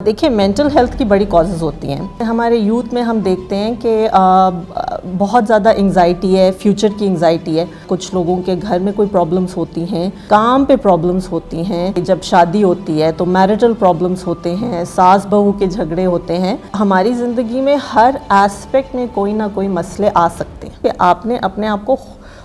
دیکھیں mental health کی بڑی کازز ہوتی ہیں ہمارے یوتھ میں. ہم دیکھتے ہیں کہ بہت زیادہ انگزائٹی ہے, فیوچر کی انگزائٹی ہے. کچھ لوگوں کے گھر میں کوئی پرابلمس ہوتی ہیں, کام پہ پرابلمس ہوتی ہیں, جب شادی ہوتی ہے تو میرٹل پرابلمس ہوتے ہیں, ساس بہو کے جھگڑے ہوتے ہیں. ہماری زندگی میں ہر ایسپیکٹ میں کوئی نہ کوئی مسئلے آ سکتے ہیں کہ آپ نے اپنے آپ کو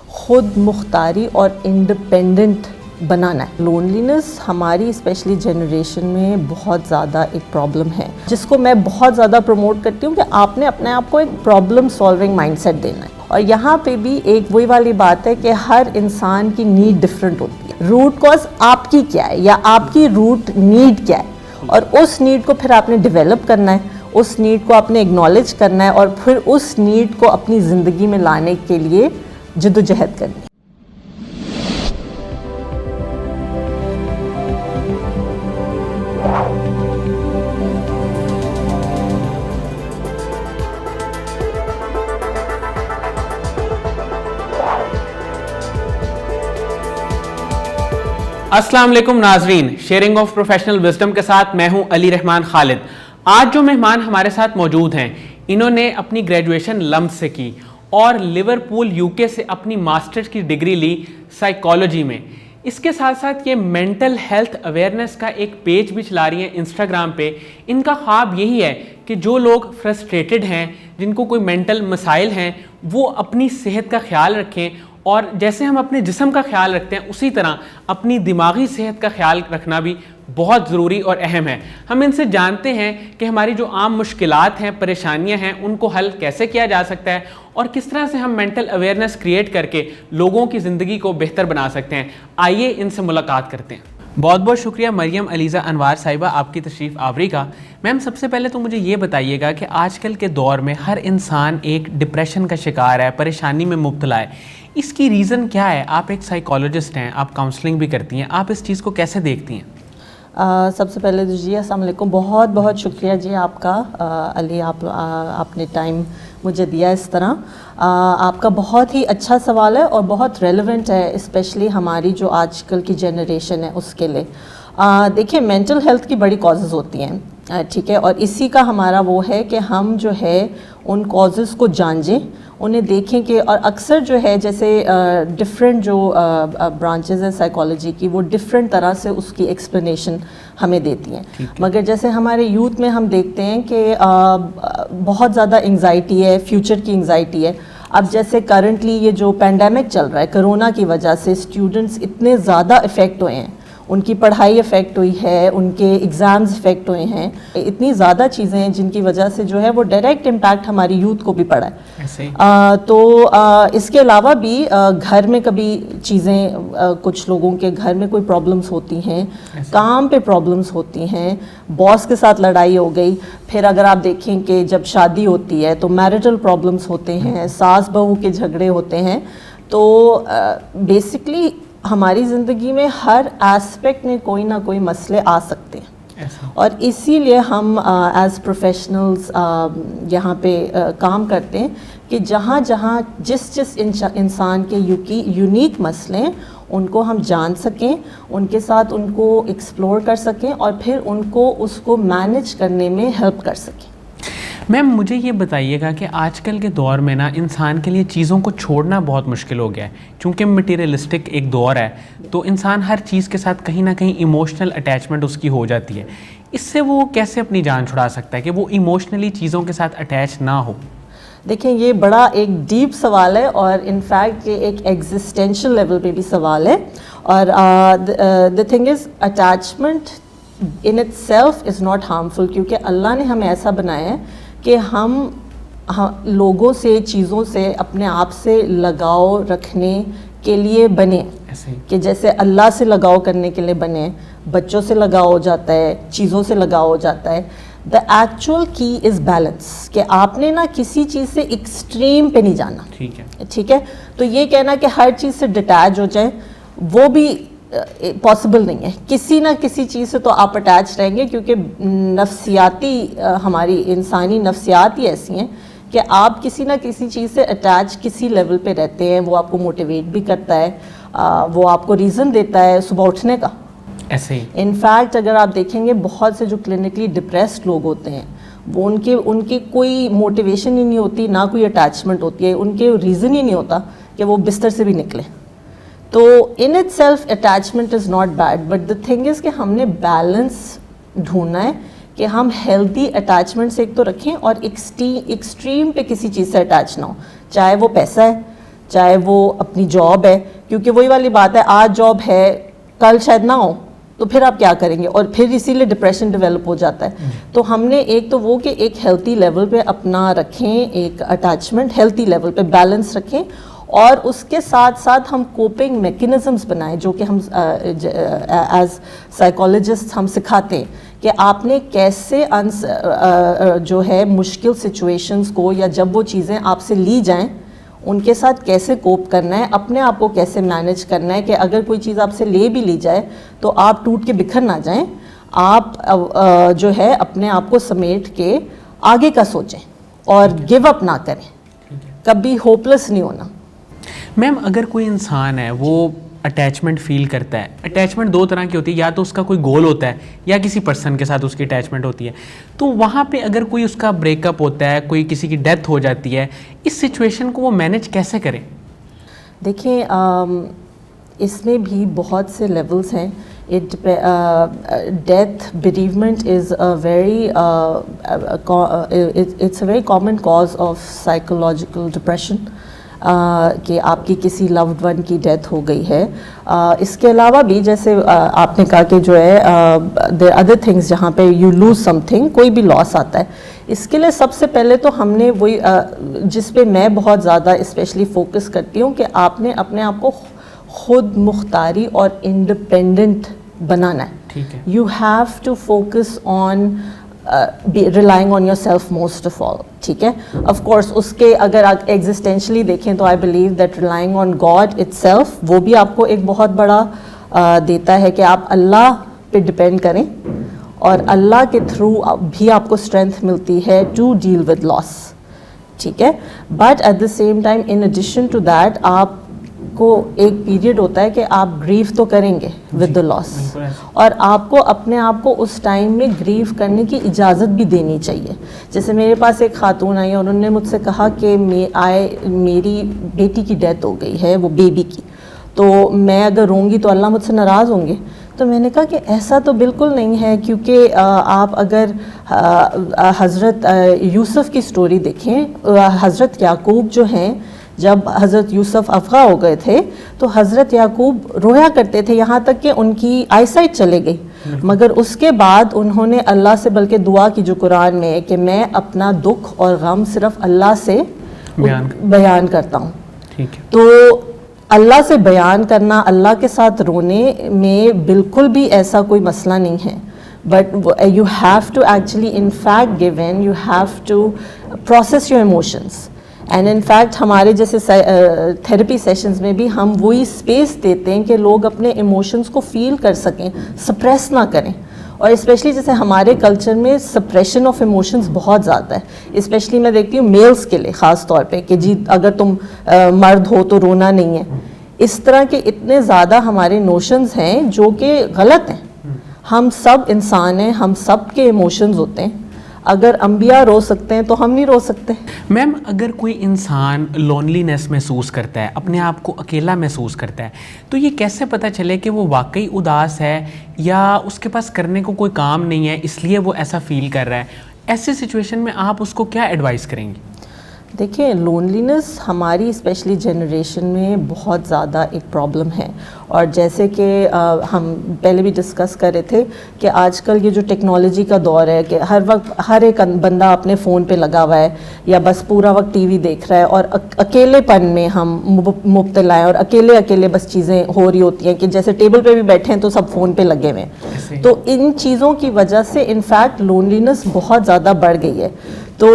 خود مختاری اور انڈیپینڈنٹ بنانا ہے. لونلینس ہماری اسپیشلی جنریشن میں بہت زیادہ ایک پرابلم ہے, جس کو میں بہت زیادہ پروموٹ کرتی ہوں کہ آپ نے اپنے آپ کو ایک پرابلم سالونگ مائنڈ سیٹ دینا ہے. اور یہاں پہ بھی ایک وہی والی بات ہے کہ ہر انسان کی نیڈ ڈفرینٹ ہوتی ہے. روٹ کاز آپ کی کیا ہے یا آپ کی روٹ نیڈ کیا ہے, اور اس نیڈ کو پھر آپ نے ڈیولپ کرنا ہے, اس نیڈ کو آپ نے اگنالج کرنا ہے, اور پھر اس نیڈ کو اپنی زندگی میں لانے کے لیے جدوجہد کرنی ہے. السلام علیکم ناظرین, شیئرنگ آف پروفیشنل وزڈم کے ساتھ میں ہوں علی رحمان خالد. آج جو مہمان ہمارے ساتھ موجود ہیں, انہوں نے اپنی گریجویشن لمس سے کی اور لیورپول UK سے اپنی ماسٹرز کی ڈگری لی سائیکالوجی میں. اس کے ساتھ ساتھ یہ مینٹل ہیلتھ اویئرنیس کا ایک پیج بھی چلا رہی ہیں انسٹاگرام پہ. ان کا خواب یہی ہے کہ جو لوگ فرسٹریٹڈ ہیں, جن کو کوئی مینٹل مسائل ہیں, وہ اپنی صحت کا خیال رکھیں, اور جیسے ہم اپنے جسم کا خیال رکھتے ہیں اسی طرح اپنی دماغی صحت کا خیال رکھنا بھی بہت ضروری اور اہم ہے. ہم ان سے جانتے ہیں کہ ہماری جو عام مشکلات ہیں, پریشانیاں ہیں, ان کو حل کیسے کیا جا سکتا ہے, اور کس طرح سے ہم مینٹل اویئرنیس کریٹ کر کے لوگوں کی زندگی کو بہتر بنا سکتے ہیں. آئیے ان سے ملاقات کرتے ہیں. بہت بہت شکریہ مریم علیزہ انوار صاحبہ آپ کی تشریف آوری کا. میم سب سے پہلے تو مجھے یہ بتائیے گا کہ آج کل کے دور میں ہر انسان ایک ڈپریشن کا شکار ہے, پریشانی میں مبتلا ہے. اس کی ریزن کیا ہے؟ آپ ایک سائیکالوجسٹ ہیں, آپ کاؤنسلنگ بھی کرتی ہیں, آپ اس چیز کو کیسے دیکھتی ہیں؟ سب سے پہلے تو جی السلام علیکم, بہت بہت شکریہ جی آپ کا علی, آپ نے ٹائم مجھے دیا اس طرح. آپ کا بہت ہی اچھا سوال ہے اور بہت ریلیونٹ ہے, اسپیشلی ہماری جو آج کل کی جنریشن ہے اس کے لیے. دیکھیں مینٹل ہیلتھ کی بڑی کازز ہوتی ہیں, ٹھیک ہے, اور اسی کا ہمارا وہ ہے کہ ہم جو ہے ان کازز کو جانیں, انہیں دیکھیں کہ, اور اکثر جو ہے جیسے ڈفرینٹ جو برانچز ہیں سائیکالوجی کی, وہ ڈفرینٹ طرح سے اس کی ایکسپلینیشن ہمیں دیتی ہیں. مگر جیسے ہمارے یوتھ میں ہم دیکھتے ہیں کہ بہت زیادہ انگزائٹی ہے, فیوچر کی انگزائٹی ہے. اب جیسے کرنٹلی یہ جو پینڈیمک چل رہا ہے, کرونا کی وجہ سے اسٹوڈنٹس اتنے زیادہ افیکٹ ہوئے ہیں, ان کی پڑھائی افیکٹ ہوئی ہے, ان کے ایگزامز افیکٹ ہوئے ہیں, اتنی زیادہ چیزیں ہیں جن کی وجہ سے جو ہے وہ ڈائریکٹ امپیکٹ ہماری یوتھ کو بھی پڑا ہے. تو اس کے علاوہ بھی گھر میں کبھی چیزیں, کچھ لوگوں کے گھر میں کوئی پرابلمس ہوتی ہیں, کام پہ پرابلمس ہوتی ہیں, باس کے ساتھ لڑائی ہو گئی. پھر اگر آپ دیکھیں کہ جب شادی ہوتی ہے تو میرٹل پرابلمس ہوتے ہیں, ساس بہو کے جھگڑے ہوتے ہیں. تو بیسکلی ہماری زندگی میں ہر ایسپیکٹ میں کوئی نہ کوئی مسئلے آ سکتے ہیں, اور اسی لیے ہم ایز پروفیشنلز یہاں پہ کام کرتے ہیں کہ جہاں جہاں جس انسان کے یونیک مسئلے ہیں ان کو ہم جان سکیں, ان کے ساتھ ان کو ایکسپلور کر سکیں, اور پھر ان کو اس کو مینیج کرنے میں ہیلپ کر سکیں. میم مجھے یہ بتائیے گا کہ آج کل کے دور میں نا انسان کے لیے چیزوں کو چھوڑنا بہت مشکل ہو گیا ہے, چونکہ مٹیریلسٹک ایک دور ہے, تو انسان ہر چیز کے ساتھ کہیں نہ کہیں ایموشنل اٹیچمنٹ اس کی ہو جاتی ہے. اس سے وہ کیسے اپنی جان چھڑا سکتا ہے کہ وہ ایموشنلی چیزوں کے ساتھ اٹیچ نہ ہو؟ دیکھیں یہ بڑا ایک ڈیپ سوال ہے, اور انفیکٹ یہ ایک ایگزسٹینشل لیول پہ بھی سوال ہے. اور the thing is attachment in itself is not harmful, کیونکہ اللہ نے ہمیں ایسا بنایا ہے کہ ہم لوگوں سے, چیزوں سے, اپنے آپ سے لگاؤ رکھنے کے لیے بنے, کہ جیسے اللہ سے لگاؤ کرنے کے لیے بنے, بچوں سے لگاؤ ہو جاتا ہے, چیزوں سے لگاؤ ہو جاتا ہے. دا ایکچوئل کی از بیلنس, کہ آپ نے نا کسی چیز سے ایکسٹریم پہ نہیں جانا, ٹھیک ہے. تو یہ کہنا کہ ہر چیز سے ڈٹیچ ہو جائیں وہ بھی پاسبل نہیں ہے. کسی نہ کسی چیز سے تو آپ اٹیچ رہیں گے, کیونکہ نفسیاتی ہماری انسانی نفسیات ہی ایسی ہیں کہ آپ کسی نہ کسی چیز سے اٹیچ کسی لیول پہ رہتے ہیں. وہ آپ کو موٹیویٹ بھی کرتا ہے, وہ آپ کو ریزن دیتا ہے صبح اٹھنے کا, ایسے ہی انفیکٹ اگر آپ دیکھیں گے بہت سے جو کلینکلی ڈپریسڈ لوگ ہوتے ہیں وہ ان کی کوئی موٹیویشن ہی نہیں ہوتی, نہ کوئی اٹیچمنٹ ہوتی ہے, ان کے ریزن ہی نہیں ہوتا کہ وہ بستر سے بھی نکلیں. تو in it self attachment is not bad, but the thing از کہ ہم نے بیلنس ڈھونڈنا ہے کہ ہم ہیلدی اٹیچمنٹ سے ایک تو رکھیں اور ایکسٹریم پہ کسی چیز سے اٹیچ نہ ہو, چاہے وہ پیسہ ہے, چاہے وہ اپنی جاب ہے, کیونکہ وہی والی بات ہے آج جاب ہے کل شاید نہ ہو تو پھر آپ کیا کریں گے, اور پھر اسی لیے ڈپریشن ڈیولپ ہو جاتا ہے. تو ہم نے ایک تو وہ کہ ایک ہیلتھی لیول پہ اپنا رکھیں, ایک اٹیچمنٹ ہیلتھی لیول پہ بیلنس رکھیں, اور اس کے ساتھ ساتھ ہم کوپنگ میکنزمس بنائیں جو کہ ہم ایز سائیکالوجسٹ ہم سکھاتے ہیں کہ آپ نے کیسے جو ہے مشکل سچویشنز کو یا جب وہ چیزیں آپ سے لی جائیں ان کے ساتھ کیسے کوپ کرنا ہے, اپنے آپ کو کیسے مینیج کرنا ہے کہ اگر کوئی چیز آپ سے لے بھی لی جائے تو آپ ٹوٹ کے بکھر نہ جائیں, آپ جو ہے اپنے آپ کو سمیٹ کے آگے کا سوچیں اور گیو اپ نہ کریں, کبھی ہوپلیس نہیں ہونا. میم اگر کوئی انسان ہے وہ اٹیچمنٹ فیل کرتا ہے, اٹیچمنٹ دو طرح کی ہوتی ہے, یا تو اس کا کوئی گول ہوتا ہے یا کسی پرسن کے ساتھ اس کی اٹیچمنٹ ہوتی ہے, تو وہاں پہ اگر کوئی اس کا بریک اپ ہوتا ہے, کوئی کسی کی ڈیتھ ہو جاتی ہے, اس سچویشن کو وہ مینیج کیسے کریں؟ دیکھیں اس میں بھی بہت سے لیولز ہیں. Death bereavement is a very it's a very common cause of psychological depression, کہ آپ کی کسی loved one کی ڈیتھ ہو گئی ہے. اس کے علاوہ بھی جیسے آپ نے کہا کہ جو ہے there are other things جہاں پہ you lose something, کوئی بھی لاس آتا ہے, اس کے لیے سب سے پہلے تو ہم نے وہی جس پہ میں بہت زیادہ اسپیشلی فوکس کرتی ہوں کہ آپ نے اپنے آپ کو خود مختاری اور انڈیپینڈنٹ بنانا ہے. You have to focus on relying on your self most of all. ٹھیک ہے, آف کورس اس کے اگر آپ ایگزسٹینشلی دیکھیں تو I believe that relying on God it self وہ بھی آپ کو ایک بہت بڑا دیتا ہے کہ آپ اللہ پہ ڈپینڈ کریں, اور اللہ کے تھرو بھی آپ کو اسٹرینتھ ملتی ہے ٹو ڈیل ود لاس. ٹھیک ہے, but at the same time in addition to that آپ کو ایک پیریڈ ہوتا ہے کہ آپ گریو تو کریں گے ود دا لاس, اور آپ کو اپنے آپ کو اس ٹائم میں گریو کرنے کی اجازت بھی دینی چاہیے. جیسے میرے پاس ایک خاتون آئی اور انہوں نے مجھ سے کہا کہ میری بیٹی کی ڈیتھ ہو گئی ہے, وہ بیبی کی, تو میں اگر روں گی تو اللہ مجھ سے ناراض ہوں گے. تو میں نے کہا کہ ایسا تو بالکل نہیں ہے, کیونکہ آپ اگر حضرت یوسف کی سٹوری دیکھیں, حضرت یعقوب جو ہیں جب حضرت یوسف افغاں ہو گئے تھے تو حضرت یعقوب رویا کرتے تھے یہاں تک کہ ان کی آئی سائٹ چلے گئی, مگر اس کے بعد انہوں نے اللہ سے بلکہ دعا کی جو قرآن میں ہے کہ میں اپنا دکھ اور غم صرف اللہ سے بیان کرتا ہوں. تو اللہ سے بیان کرنا, اللہ کے ساتھ رونے میں بالکل بھی ایسا کوئی مسئلہ نہیں ہے, but you have to actually in fact give in, you have to process your emotions. And in fact ہمارے جیسے تھیراپی سیشنز میں بھی ہم وہی اسپیس دیتے ہیں کہ لوگ اپنے ایموشنز کو فیل کر سکیں, سپریس نہ کریں. اور اسپیشلی جیسے ہمارے کلچر میں سپریشن آف ایموشنز بہت زیادہ ہے, اسپیشلی میں دیکھتی ہوں میلز کے لیے خاص طور پہ کہ جی اگر تم مرد ہو تو رونا نہیں ہے. اس طرح کے اتنے زیادہ ہمارے نوشنز ہیں جو کہ غلط ہیں. ہم سب انسان ہیں, ہم سب کے ایموشنز ہوتے ہیں, اگر انبیاء رو سکتے ہیں تو ہم نہیں رو سکتے. میم اگر کوئی انسان لونلینس محسوس کرتا ہے, اپنے آپ کو اکیلا محسوس کرتا ہے, تو یہ کیسے پتہ چلے کہ وہ واقعی اداس ہے یا اس کے پاس کرنے کو کوئی کام نہیں ہے اس لیے وہ ایسا فیل کر رہا ہے؟ ایسی سچویشن میں آپ اس کو کیا ایڈوائز کریں گی؟ دیکھیں لونلینس ہماری اسپیشلی جنریشن میں بہت زیادہ ایک پرابلم ہے, اور جیسے کہ ہم پہلے بھی ڈسکس کر رہے تھے کہ آج کل یہ جو ٹیکنالوجی کا دور ہے کہ ہر وقت ہر ایک بندہ اپنے فون پہ لگا ہوا ہے یا بس پورا وقت ٹی وی دیکھ رہا ہے, اور اکیلے پن میں ہم مبتلا ہیں, اور اکیلے بس چیزیں ہو رہی ہوتی ہیں کہ جیسے ٹیبل پہ بھی بیٹھے ہیں تو سب فون پہ لگے ہوئے ہیں. تو ان چیزوں کی وجہ سے انفیکٹ لونلینس بہت زیادہ بڑھ گئی ہے. تو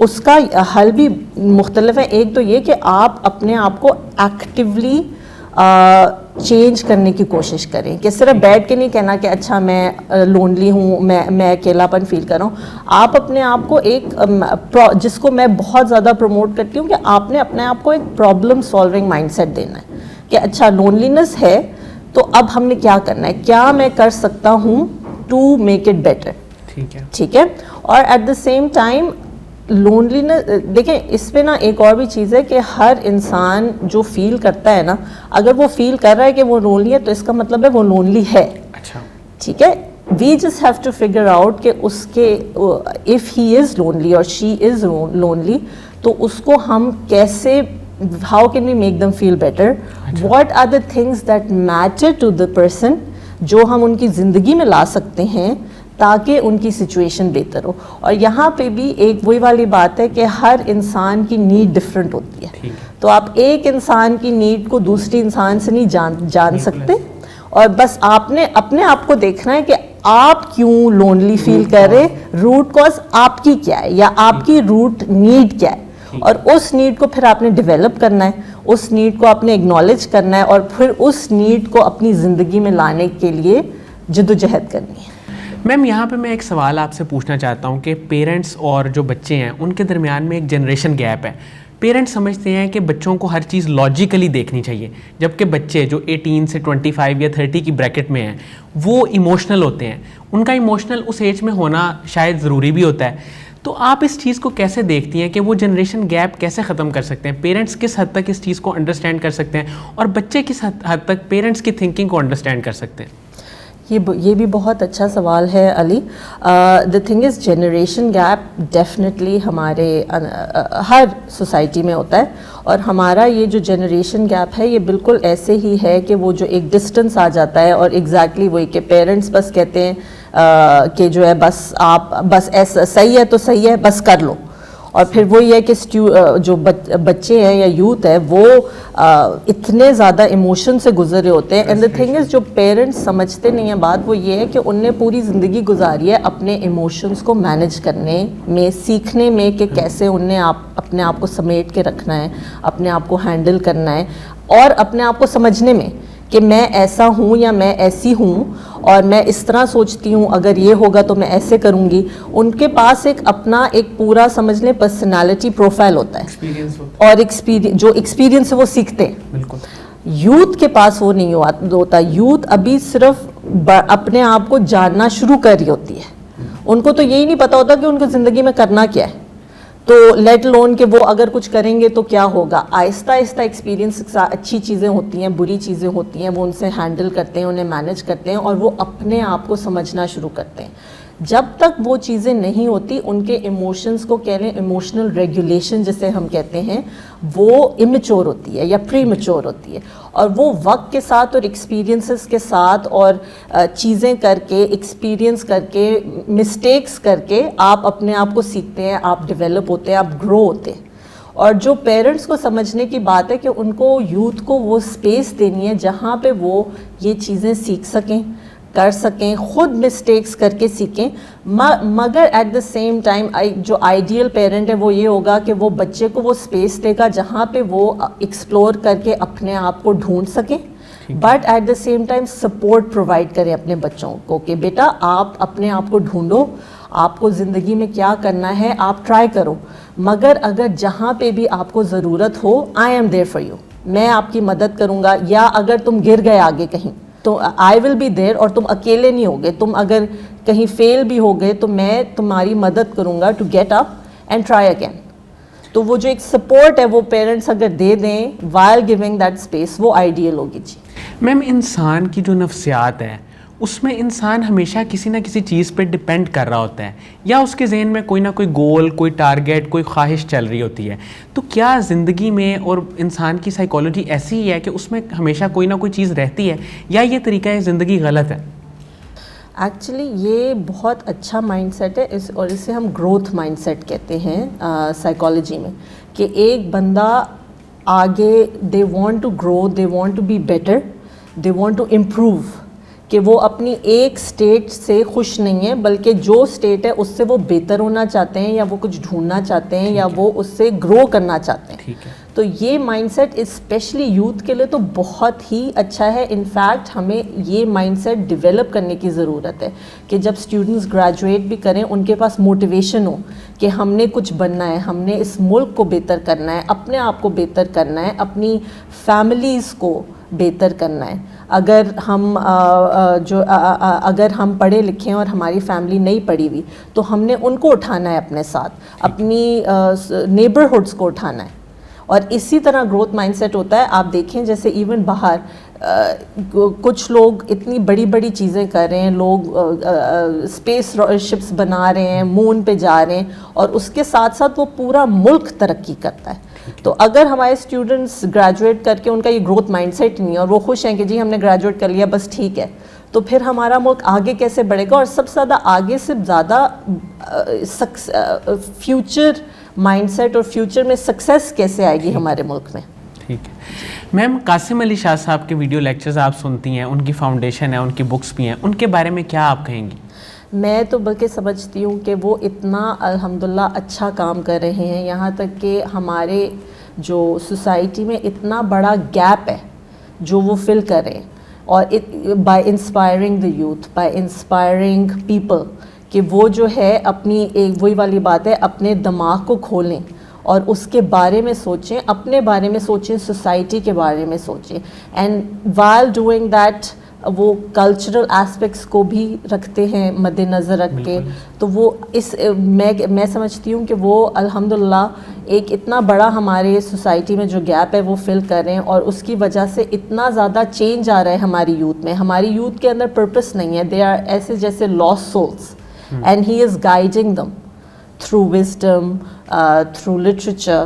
اس کا حل بھی مختلف ہے. ایک تو یہ کہ آپ اپنے آپ کو ایکٹیولی چینج کرنے کی کوشش کریں, کہ صرف بیٹھ کے نہیں کہنا کہ اچھا میں لونلی ہوں, میں اکیلا پن فیل کر رہا ہوں. آپ اپنے آپ کو ایک جس کو میں بہت زیادہ پروموٹ کرتی ہوں کہ آپ نے اپنے آپ کو ایک پرابلم سالونگ مائنڈ سیٹ دینا ہے کہ اچھا لونلینس ہے تو اب ہم نے کیا کرنا ہے, کیا میں کر سکتا ہوں ٹو میک اٹ بیٹر. ٹھیک ہے. اور ایٹ دا سیم ٹائم لونلینے دیکھیں اس پہ نا ایک اور بھی چیز ہے کہ ہر انسان جو فیل کرتا ہے نا, اگر وہ فیل کر رہا ہے کہ وہ لونلی ہے تو اس کا مطلب ہے وہ لونلی ہے. ٹھیک ہے. We just have to figure out کہ اس کے اف ہی از لونلی اور شی از لونلی, تو اس کو ہم کیسے, how can we make them feel better, what are the things that matter to the person, جو ہم ان کی زندگی میں لا سکتے ہیں تاکہ ان کی سچویشن بہتر ہو. اور یہاں پہ بھی ایک وہی والی بات ہے کہ ہر انسان کی نیڈ ڈفرینٹ ہوتی ہے, تو آپ ایک انسان کی نیڈ کو دوسری انسان سے نہیں جان سکتے, اور بس آپ نے اپنے آپ کو دیکھنا ہے کہ آپ کیوں لونلی فیل کر رہے, روٹ کاز آپ کی کیا ہے یا آپ کی روٹ نیڈ کیا ہے, اور اس نیڈ کو پھر آپ نے ڈیولپ کرنا ہے, اس نیڈ کو آپ نے اگنالج کرنا ہے, اور پھر اس نیڈ کو اپنی زندگی میں لانے کے لیے جدوجہد کرنی ہے. میم یہاں پہ میں ایک سوال آپ سے پوچھنا چاہتا ہوں کہ پیرنٹس اور جو بچے ہیں ان کے درمیان میں ایک جنریشن گیپ ہے. پیرنٹس سمجھتے ہیں کہ بچوں کو ہر چیز لاجیکلی دیکھنی چاہیے, جبکہ بچے جو 18 سے 25 یا 30 کی بریکٹ میں ہیں وہ ایموشنل ہوتے ہیں. ان کا ایموشنل اس ایج میں ہونا شاید ضروری بھی ہوتا ہے. تو آپ اس چیز کو کیسے دیکھتی ہیں کہ وہ جنریشن گیپ کیسے ختم کر سکتے ہیں؟ پیرنٹس کس حد تک اس چیز کو انڈرسٹینڈ کر سکتے ہیں اور بچے کس حد تک پیرنٹس کی تھنکنگ کو انڈرسٹینڈ کر سکتے ہیں؟ یہ بھی بہت اچھا سوال ہے Ali. The thing is generation gap definitely ہمارے ہر سوسائٹی میں ہوتا ہے, اور ہمارا یہ جو جنریشن گیپ ہے یہ بالکل ایسے ہی ہے کہ وہ جو ایک ڈسٹنس آ جاتا ہے, اور ایگزیکٹلی وہی کہ پیرنٹس بس کہتے ہیں کہ جو ہے بس آپ بس ایسا صحیح ہے تو صحیح ہے بس کر لو, اور پھر وہی ہے کہ جو بچے ہیں یا یوتھ ہے وہ اتنے زیادہ ایموشن سے گزر رہے ہوتے ہیں. اینڈ دا تھنگ از جو پیرنٹس سمجھتے نہیں ہیں بات وہ یہ ہے کہ ان نے پوری زندگی گزاری ہے اپنے ایموشنس کو مینیج کرنے میں, سیکھنے میں کہ کیسے انہیں اپنے آپ کو سمیٹ کے رکھنا ہے, اپنے آپ کو ہینڈل کرنا ہے, اور اپنے آپ کو سمجھنے میں کہ میں ایسا ہوں یا میں ایسی ہوں اور میں اس طرح سوچتی ہوں, اگر یہ ہوگا تو میں ایسے کروں گی. ان کے پاس ایک اپنا ایک پورا سمجھ لیں پرسنالٹی پروفائل ہوتا ہے, اور جو ایکسپیرینس ہے وہ سیکھتے ہیں. بالکل. یوتھ کے پاس وہ نہیں ہوتا. یوتھ ابھی صرف اپنے آپ کو جاننا شروع کر رہی ہوتی ہے, ان کو تو یہی نہیں پتا ہوتا کہ ان کو زندگی میں کرنا کیا ہے, تو لیٹ لون کہ وہ اگر کچھ کریں گے تو کیا ہوگا. آہستہ آہستہ ایکسپیرینس اچھی چیزیں ہوتی ہیں, بری چیزیں ہوتی ہیں, وہ ان سے ہینڈل کرتے ہیں, انہیں مینیج کرتے ہیں, اور وہ اپنے آپ کو سمجھنا شروع کرتے ہیں. جب تک وہ چیزیں نہیں ہوتی ان کے ایموشنز کو کہہ لیں ایموشنل ریگولیشن جسے ہم کہتے ہیں وہ امیچور ہوتی ہے یا پری میچور ہوتی ہے, اور وہ وقت کے ساتھ اور ایکسپیرینسز کے ساتھ اور چیزیں کر کے ایکسپیرینس کر کے مسٹیکس کر کے آپ اپنے آپ کو سیکھتے ہیں, آپ ڈیولپ ہوتے ہیں, آپ گرو ہوتے ہیں. اور جو پیرنٹس کو سمجھنے کی بات ہے کہ ان کو یوتھ کو وہ اسپیس دینی ہے جہاں پہ وہ یہ چیزیں سیکھ سکیں, کر سکیں, خود مسٹیکس کر کے سیکھیں. مگر ایٹ دا سیم ٹائم جو آئیڈیل پیرنٹ ہے وہ یہ ہوگا کہ وہ بچے کو وہ اسپیس دے گا جہاں پہ وہ ایکسپلور کر کے اپنے آپ کو ڈھونڈ سکیں, but at the same time support provide کریں اپنے بچوں کو کہ بیٹا آپ اپنے آپ کو ڈھونڈو, آپ کو زندگی میں کیا کرنا ہے آپ ٹرائی کرو, مگر اگر جہاں پہ بھی آپ کو ضرورت ہو I am there for you, میں آپ کی مدد کروں گا. یا اگر تم گر گئے آگے کہیں تو آئی ول بی دیر, اور تم اکیلے نہیں ہوگے, تم اگر کہیں فیل بھی ہو گئے تو میں تمہاری مدد کروں گا to get up and try again. تو وہ جو ایک سپورٹ ہے وہ پیرنٹس اگر دے دیں وائل گیونگ دیٹ اسپیس, وہ آئیڈیل ہوگی. جی میم انسان کی جو نفسیات ہے اس میں انسان ہمیشہ کسی نہ کسی چیز پہ ڈپینڈ کر رہا ہوتا ہے, یا اس کے ذہن میں کوئی نہ کوئی گول, کوئی ٹارگیٹ, کوئی خواہش چل رہی ہوتی ہے. تو کیا زندگی میں اور انسان کی سائیکالوجی ایسی ہی ہے کہ اس میں ہمیشہ کوئی نہ کوئی چیز رہتی ہے, یا یہ طریقہ زندگی غلط ہے؟ ایکچولی یہ بہت اچھا مائنڈ سیٹ ہے, اور اسے ہم گروتھ مائنڈ سیٹ کہتے ہیں سائیکالوجی میں, کہ ایک بندہ آگے they want to grow, they want to be better, they want to improve, کہ وہ اپنی ایک سٹیٹ سے خوش نہیں ہیں بلکہ جو سٹیٹ ہے اس سے وہ بہتر ہونا چاہتے ہیں, یا وہ کچھ ڈھونڈنا چاہتے ہیں, یا وہ اس سے گرو کرنا چاہتے ہیں. تو یہ مائنڈ سیٹ اسپیشلی یوتھ کے لیے تو بہت ہی اچھا ہے. انفیکٹ ہمیں یہ مائنڈ سیٹ ڈیولپ کرنے کی ضرورت ہے کہ جب اسٹوڈنٹس گریجویٹ بھی کریں ان کے پاس موٹیویشن ہو کہ ہم نے کچھ بننا ہے, ہم نے اس ملک کو بہتر کرنا ہے, اپنے آپ کو بہتر کرنا ہے, اپنی فیملیز کو بہتر کرنا ہے. اگر ہم اگر ہم پڑھے لکھے اور ہماری فیملی نہیں پڑھی ہوئی تو ہم نے ان کو اٹھانا ہے اپنے ساتھ, اپنی نیبرہڈس کو اٹھانا ہے. اور اسی طرح گروتھ مائنڈ سیٹ ہوتا ہے. آپ دیکھیں جیسے ایون باہر کچھ لوگ اتنی بڑی بڑی چیزیں کر رہے ہیں, لوگ اسپیس شپس بنا رہے ہیں, مون پہ جا رہے ہیں, اور اس کے ساتھ ساتھ وہ پورا ملک ترقی کرتا ہے. تو اگر ہمارے اسٹوڈنٹس گریجویٹ کر کے ان کا یہ گروتھ مائنڈ سیٹ نہیں ہے اور وہ خوش ہیں کہ جی ہم نے گریجویٹ کر لیا بس ٹھیک ہے, تو پھر ہمارا ملک آگے کیسے بڑھے گا؟ اور سب سے زیادہ آگے سے زیادہ فیوچر مائنڈ سیٹ اور فیوچر میں سکسیس کیسے آئے گی ہمارے ملک میں؟ ٹھیک ہے میم, قاسم علی شاہ صاحب کے ویڈیو لیکچرز آپ سنتی ہیں, ان کی فاؤنڈیشن ہے, ان کی بکس بھی ہیں, ان کے بارے میں کیا آپ کہیں گی؟ میں تو بلکہ سمجھتی ہوں کہ وہ اتنا الحمدللہ اچھا کام کر رہے ہیں, یہاں تک کہ ہمارے جو سوسائٹی میں اتنا بڑا گیپ ہے جو وہ فل کر رہے ہیں, اور by inspiring the youth, by inspiring people, کہ وہ جو ہے اپنی ایک وہی والی بات ہے, اپنے دماغ کو کھولیں اور اس کے بارے میں سوچیں, اپنے بارے میں سوچیں, سوسائٹی کے بارے میں سوچیں. اینڈ وائل ڈوئنگ دیٹ وہ کلچرل اسپیکٹس کو بھی رکھتے ہیں مد نظر رکھ کے. تو وہ میں سمجھتی ہوں کہ وہ الحمدللہ ایک اتنا بڑا ہمارے سوسائٹی میں جو گیپ ہے وہ فل کر رہے ہیں, اور اس کی وجہ سے اتنا زیادہ چینج آ رہا ہے ہماری یوتھ میں. ہماری یوتھ کے اندر پرپس نہیں ہے, دے آر ایسے جیسے last souls, and he is guiding them through wisdom, through literature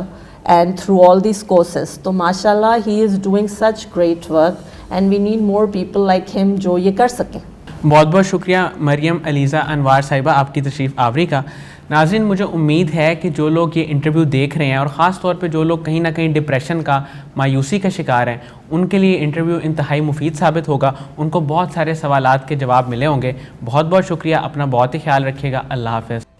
and through all these courses. تو ماشاء اللہ he is doing such great work and we need more people like him جو یہ کر سکیں. بہت بہت شکریہ مریم علیزہ انوار صاحبہ آپ کی تشریف آوری کا. ناظرین, مجھے امید ہے کہ جو لوگ یہ انٹرویو دیکھ رہے ہیں, اور خاص طور پہ جو لوگ کہیں نہ کہیں ڈپریشن کا, مایوسی کا شکار ہیں, ان کے لیے انٹرویو انتہائی مفید ثابت ہوگا. ان کو بہت سارے سوالات کے جواب ملے ہوں گے. بہت بہت شکریہ, اپنا بہت ہی خیال رکھیے گا. اللہ حافظ.